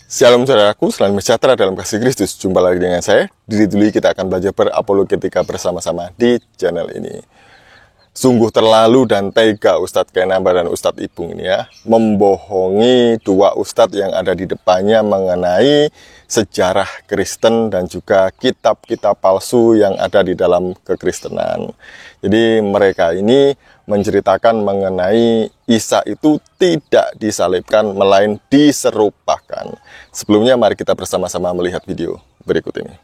Shalom saudaraku, selamat sejahtera dalam kasih Kristus. Jumpa lagi dengan saya, Didi Duli. Kita akan belajar berapologetika bersama-sama di channel ini. Sungguh terlalu dan tega Ustadz Kenamba dan Ustadz Ipung ini ya, membohongi dua Ustadz yang ada di depannya mengenai sejarah Kristen dan juga kitab-kitab palsu yang ada di dalam kekristenan. Jadi mereka ini menceritakan mengenai Isa itu tidak disalibkan, melainkan diserupakan. Sebelumnya mari kita bersama-sama melihat video berikut ini.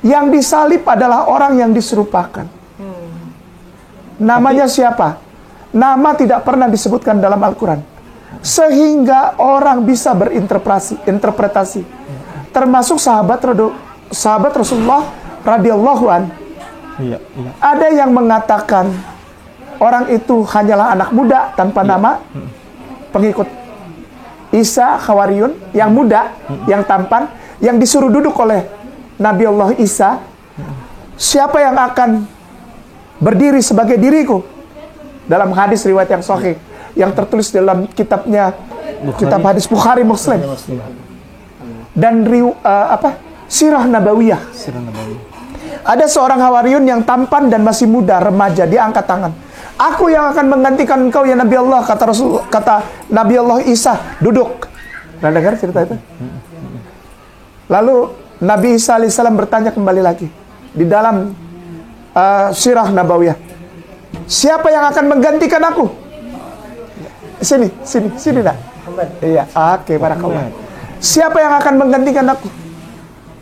Yang disalib adalah orang yang diserupakan. Namanya siapa? Nama tidak pernah disebutkan dalam Al-Quran. Sehingga orang bisa interpretasi. Termasuk sahabat Rasulullah radhiyallahu an. Ada yang mengatakan orang itu hanyalah anak muda tanpa nama, pengikut Isa Khawariyun, yang muda, yang tampan, yang disuruh duduk oleh Nabi Allah Isa. Siapa yang akan berdiri sebagai diriku? Dalam hadis riwayat yang sahih yang tertulis dalam kitabnya kitab hadis Bukhari Muslim dan Sirah Nabawiyah. Ada seorang Hawariyun yang tampan dan masih muda, remaja. Dia angkat tangan. Aku yang akan menggantikan engkau ya Nabi Allah, kata Nabi Allah Isa. Duduk. Pernah dengar cerita itu? Lalu Nabi Isa alaihissalam bertanya kembali lagi di dalam Sirah Nabawiyah, siapa yang akan menggantikan aku? Sini nak. Iya, oke, barakallah. Siapa yang akan menggantikan aku?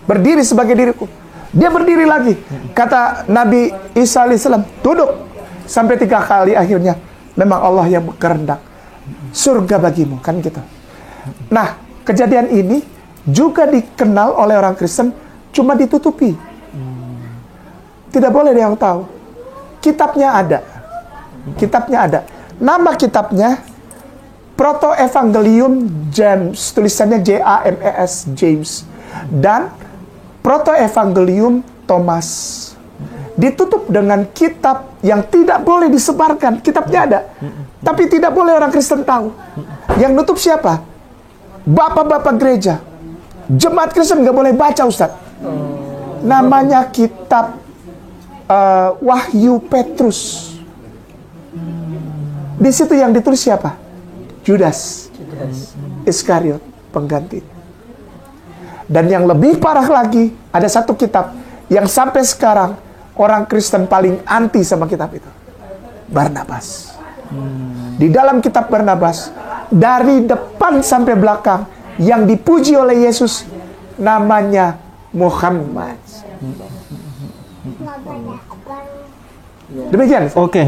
Berdiri sebagai diriku. Dia berdiri lagi. Kata Nabi Isa alaihissalam, duduk. Sampai 3 kali akhirnya memang Allah yang berkehendak. Surga bagimu, kan gitu. Nah, kejadian ini juga dikenal oleh orang Kristen, cuma ditutupi. Tidak boleh dia yang tahu. Kitabnya ada. Nama kitabnya Proto-Evangelium James, tulisannya James, James. Dan Proto-Evangelium Thomas. Ditutup dengan kitab yang tidak boleh disebarkan. Kitabnya ada, tapi tidak boleh orang Kristen tahu. Yang nutup siapa? Bapak-bapak gereja. Jemaat Kristen nggak boleh baca, Ustaz. Namanya kitab Wahyu Petrus. Di situ yang ditulis siapa? Judas Iskariot, pengganti. Dan yang lebih parah lagi, ada satu kitab yang sampai sekarang orang Kristen paling anti sama kitab itu. Barnabas. Di dalam kitab Barnabas, dari depan sampai belakang, yang dipuji oleh Yesus namanya Muhammad. Demikian. Oke.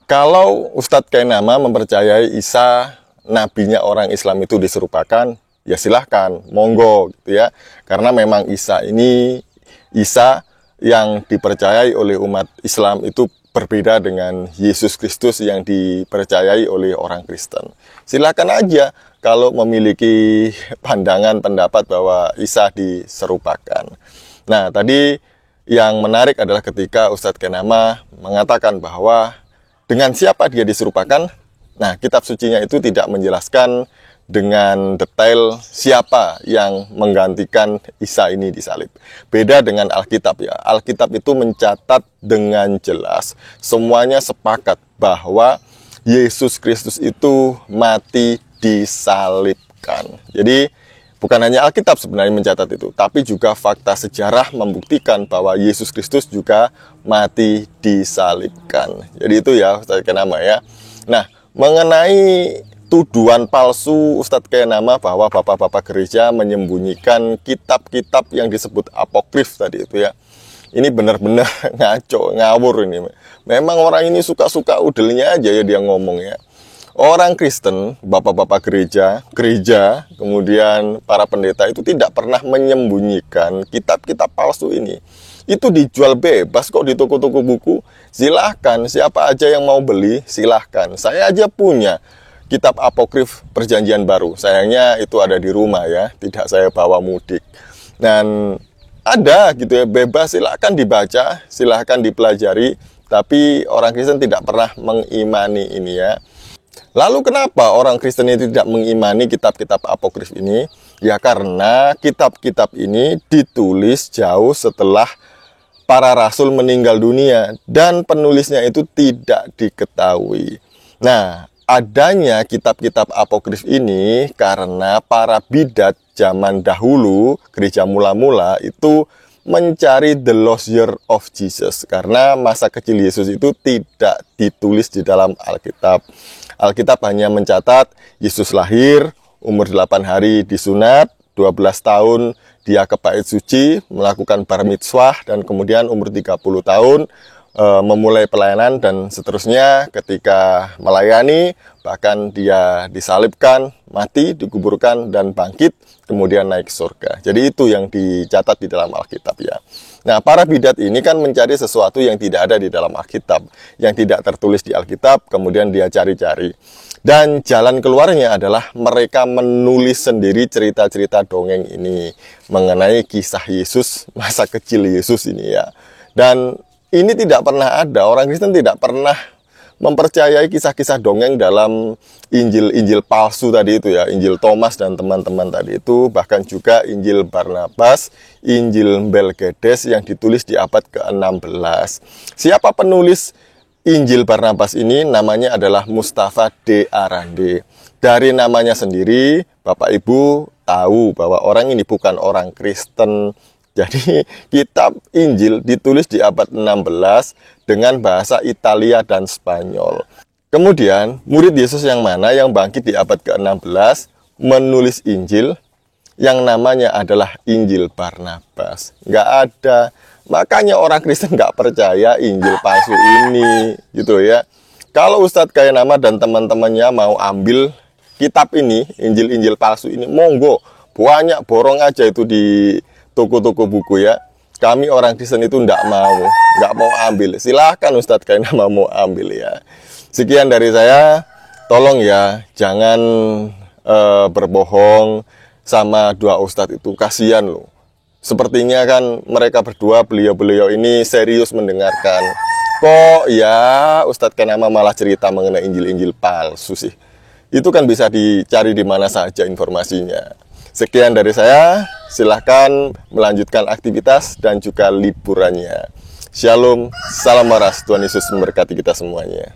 Kalau Ustadz Kenama mempercayai Isa nabinya orang Islam itu diserupakan, ya silahkan, monggo gitu ya. Karena memang Isa yang dipercayai oleh umat Islam itu berbeda dengan Yesus Kristus yang dipercayai oleh orang Kristen. Silakan aja kalau memiliki pandangan pendapat bahwa Isa diserupakan. Nah, tadi yang menarik adalah ketika Ustadz Kenama mengatakan bahwa dengan siapa dia diserupakan. Nah, kitab sucinya itu tidak menjelaskan dengan detail siapa yang menggantikan Isa ini disalib. Beda dengan Alkitab ya. Alkitab itu mencatat dengan jelas, semuanya sepakat bahwa Yesus Kristus itu mati disalibkan. Jadi bukan hanya Alkitab sebenarnya mencatat itu, tapi juga fakta sejarah membuktikan bahwa Yesus Kristus juga mati disalibkan. Jadi itu ya Ustadz Kenama ya. Nah, mengenai tuduhan palsu Ustadz Kenama bahwa bapak-bapak gereja menyembunyikan kitab-kitab yang disebut apokrif tadi itu ya. Ini benar-benar ngaco, ngawur ini. Memang orang ini suka-suka udelnya aja ya dia ngomong ya. Orang Kristen, bapak-bapak gereja, kemudian para pendeta itu tidak pernah menyembunyikan kitab-kitab palsu ini. Itu dijual bebas kok di toko-toko buku. Silahkan, siapa aja yang mau beli, silahkan. Saya aja punya kitab apokrif Perjanjian Baru. Sayangnya itu ada di rumah ya, tidak saya bawa mudik. Dan ada gitu ya, bebas, silahkan dibaca, silahkan dipelajari. Tapi orang Kristen tidak pernah mengimani ini ya. Lalu kenapa orang Kristen itu tidak mengimani kitab-kitab apokrif ini? Ya karena kitab-kitab ini ditulis jauh setelah para rasul meninggal dunia dan penulisnya itu tidak diketahui. Nah, adanya kitab-kitab apokrif ini karena para bidat zaman dahulu, gereja mula-mula itu mencari the lost year of Jesus. Karena masa kecil Yesus itu tidak ditulis di dalam Alkitab. Alkitab hanya mencatat Yesus lahir, umur 8 hari disunat, 12 tahun dia ke bait suci, melakukan bar mitzvah, dan kemudian umur 30 tahun memulai pelayanan dan seterusnya. Ketika melayani, bahkan dia disalibkan, mati, dikuburkan, dan bangkit, kemudian naik surga. Jadi itu yang dicatat di dalam Alkitab ya. Nah, para bidat ini kan mencari sesuatu yang tidak ada di dalam Alkitab, yang tidak tertulis di Alkitab, kemudian dia cari-cari. Dan jalan keluarnya adalah mereka menulis sendiri cerita-cerita dongeng ini mengenai kisah Yesus, masa kecil Yesus ini ya. Dan ini tidak pernah ada, orang Kristen tidak pernah mempercayai kisah-kisah dongeng dalam Injil-Injil palsu tadi itu ya, Injil Thomas dan teman-teman tadi itu, bahkan juga Injil Barnabas, Injil Belgedes yang ditulis di abad ke-16. Siapa penulis Injil Barnabas ini? Namanya adalah Mustafa de Arande. Dari namanya sendiri, Bapak Ibu tahu bahwa orang ini bukan orang Kristen. Jadi kitab Injil ditulis di abad 16 dengan bahasa Italia dan Spanyol. Kemudian murid Yesus yang mana yang bangkit di abad ke-16 menulis Injil yang namanya adalah Injil Barnabas. Nggak ada. Makanya orang Kristen nggak percaya Injil palsu ini, gitu ya. Kalau Ustadz Kayanama dan teman-temannya mau ambil kitab ini, Injil-Injil palsu ini, monggo, banyak borong aja itu di toko-toko buku ya. Kami orang Kristen itu nggak mau ambil. Silahkan Ustadz Kayanama mau ambil ya. Sekian dari saya, tolong ya, jangan berbohong sama dua Ustadz itu, kasihan loh. Sepertinya kan mereka berdua, beliau-beliau ini serius mendengarkan. Kok ya Ustadz Kayanama malah cerita mengenai Injil-Injil palsu sih? Itu kan bisa dicari di mana saja informasinya. Sekian dari saya, silahkan melanjutkan aktivitas dan juga liburannya. Shalom, salam waras, Tuhan Yesus memberkati kita semuanya.